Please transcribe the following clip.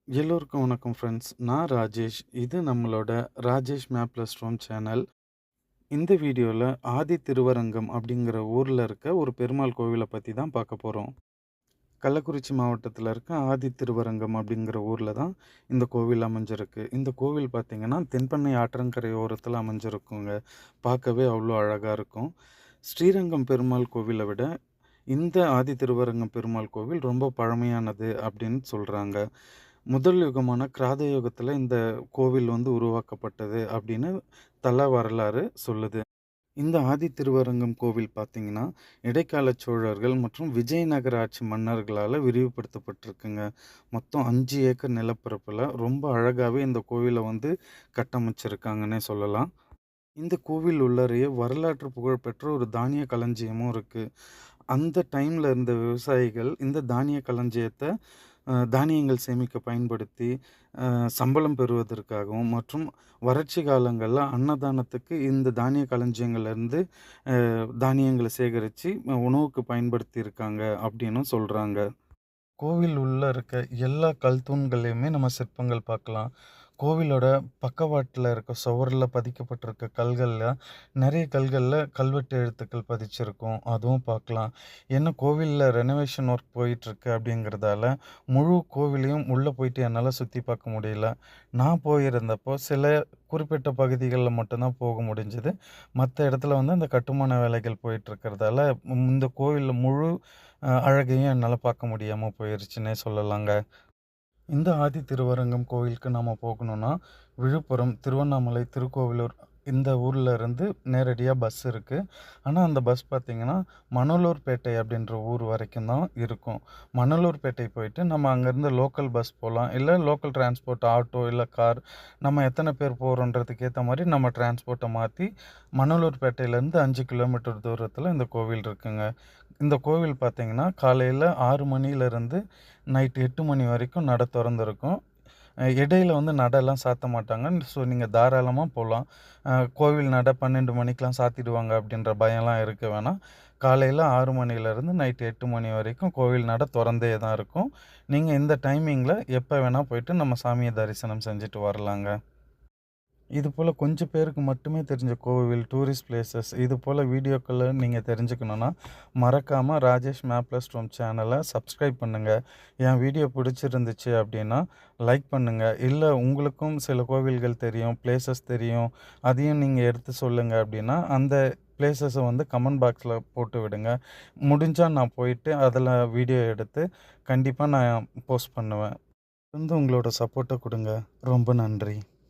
எல்லோருக்கும் வணக்கம் ஃப்ரெண்ட்ஸ். நான் ராஜேஷ். இது நம்மளோட Rajesh map plus Rome channel. இந்த வீடியோல ஆதி திருவரங்கம் அப்படிங்கிற ஊர்ல இருக்க ஒரு பெருமாள் கோவில பத்தி தான் பார்க்க போறோம். கள்ளக்குறிச்சி மாவட்டத்துல இருக்க ஆதி திருவரங்கம் அப்படிங்கிற ஊர்ல தான் இந்த கோவில் அமைஞ்சிருக்கு. இந்த கோவில் பார்த்தீங்கன்னா, தென்பெண்ணை ஆற்றங்கரை ஓரத்துல அமைஞ்சிருக்குங்க. பார்க்கவே அவ்வளோ அழகா இருக்கும். ஸ்ரீரங்கம் பெருமாள் கோவில விட இந்த ஆதி திருவரங்கம் பெருமாள் கோவில் ரொம்ப பழமையானது அப்படின்னு சொல்றாங்க. முதல் யுகமான கிராத யுகத்துல இந்த கோவில் உருவாக்கப்பட்டது அப்படின்னு தல வரலாறு சொல்லுது. இந்த ஆதி திருவரங்கம் கோவில் பார்த்தீங்கன்னா, இடைக்கால சோழர்கள் மற்றும் விஜயநகர ஆட்சி மன்னர்களால விரிவுபடுத்தப்பட்டிருக்குங்க. மொத்தம் 5 ஏக்கர் நிலப்பரப்புல ரொம்ப அழகாவே இந்த கோவில கட்டமைச்சிருக்காங்கன்னே சொல்லலாம். இந்த கோவில் உள்ளறையே வரலாற்று புகழ்பெற்ற ஒரு தானிய களஞ்சியமும் இருக்கு. அந்த டைம்ல இருந்த விவசாயிகள் இந்த தானிய களஞ்சியத்த தானியங்கள் சேமிக்க பயன்படுத்தி, சம்பளம் பெறுவதற்காகவும் மற்றும் வறட்சி காலங்கள்ல அன்னதானத்துக்கு இந்த தானிய களஞ்சியங்கள்லேருந்து தானியங்கள சேகரிச்சு உணவுக்கு பயன்படுத்தியிருக்காங்க அப்படின்னும் சொல்றாங்க. கோவில் உள்ள இருக்க எல்லா கல் தூண்கள்லயுமே நம்ம சிற்பங்கள் பார்க்கலாம். கோவிலோட பக்கவாட்டுல இருக்க சுவர்ல பதிக்கப்பட்டிருக்க கல்கள்ல, நெறைய கல்கள்ல கல்வெட்டு எழுத்துக்கள் பதிச்சிருக்கும். அதுவும் பார்க்கலாம். ஏன்னா கோவில்ல ரெனோவேஷன் ஒர்க் போயிட்டுருக்கு அப்படிங்கிறதால, முழு கோவிலையும் உள்ள போயிட்டு என்னால சுத்தி பார்க்க முடியல. நான் போயிருந்தப்போ சில குறிப்பிட்ட பகுதிகள்ல மட்டும் தான் போக முடிஞ்சது. மத்த இடத்துல அந்த கட்டுமான வேலைகள் போயிட்டுருக்கிறதால, இந்த கோவில்ல முழு அழகையும் என்னால பார்க்க முடியாம போயிருச்சுன்னே சொல்லலாங்க. இந்த ஆதி திருவரங்கம் கோவிலுக்கு நாம போகணும்னா, விழுப்புரம், திருவண்ணாமலை, திருக்கோவிலூர் இந்த ஊர்ல இருந்து நேரடியா பஸ் இருக்கு. ஆனா, அந்த பஸ் பார்த்தீங்கன்னா, மணலூர்பேட்டை அப்படின்ற ஊர் வரைக்கும் தான் இருக்கும். மணலூர்பேட்டை போயிட்டு நம்ம அங்கேருந்து லோக்கல் பஸ் போலாம். இல்ல லோக்கல் டிரான்ஸ்போர்ட் ஆட்டோ, இல்ல கார் நம்ம எத்தனை பேர் போறோன்றதுக்கு ஏத்த மாரி நம்ம டிரான்ஸ்போர்ட்ட மாத்தி மணலூர்பேட்டையிலேருந்து 5 கிலோமீட்டர் தூரத்தில இந்த கோவில் இருக்குங்க. இந்த கோவில் பார்த்தீங்கன்னா, காலையில 6 மணியிலிருந்து நைட் 8 மணி வரைக்கும் நட தொறந்திருக்கும். இடையில நடலாம் சாத்த மாட்டாங்க. ஸோ நீங்க தாராளமா போலாம். கோவில் நட 12 மணிக்கெலாம் சாத்திடுவாங்க அப்படின்ற பயம்லாம் இருக்க வேணாம். காலையில 6 மணிலேருந்து நைட் 8 மணி வரைக்கும் கோவில் நட தொறந்தே தான் இருக்கும். நீங்க இந்த டைமிங்கில எப்ப வேணா போயிட்டு நம்ம சாமிய தரிசனம் செஞ்சுட்டு வரலாங்க. இதுபோல கொஞ்சம் பேருக்கு மட்டுமே தெரிஞ்ச கோவில், டூரிஸ்ட் பிளேஸஸ் இதுபோல வீடியோக்கள நீங்க தெரிஞ்சுக்கணுன்னா, மறக்காம ராஜேஷ் மேப் ப்ளஸ் ரோம் சேனல சப்ஸ்கிரைப் பண்ணுங்க. என் வீடியோ பிடிச்சிருந்துச்சு அப்படின்னா, லைக் பண்ணுங்க. இல்ல உங்களுக்கும் சில கோவில்கள் தெரியும், பிளேஸஸ் தெரியும். அதையும் நீங்க எடுத்து சொல்லுங்க அப்படின்னா, அந்த பிளேஸஸ கமெண்ட் பாக்ஸ்ல போட்டு விடுங்க. முடிஞ்சா நான் போயிட்டு அதில வீடியோ எடுத்து கண்டிப்பா நான் போஸ்ட் பண்ணுவேன். உங்களோட சப்போர்ட்ட குடுங்க. ரொம்ப நன்றி.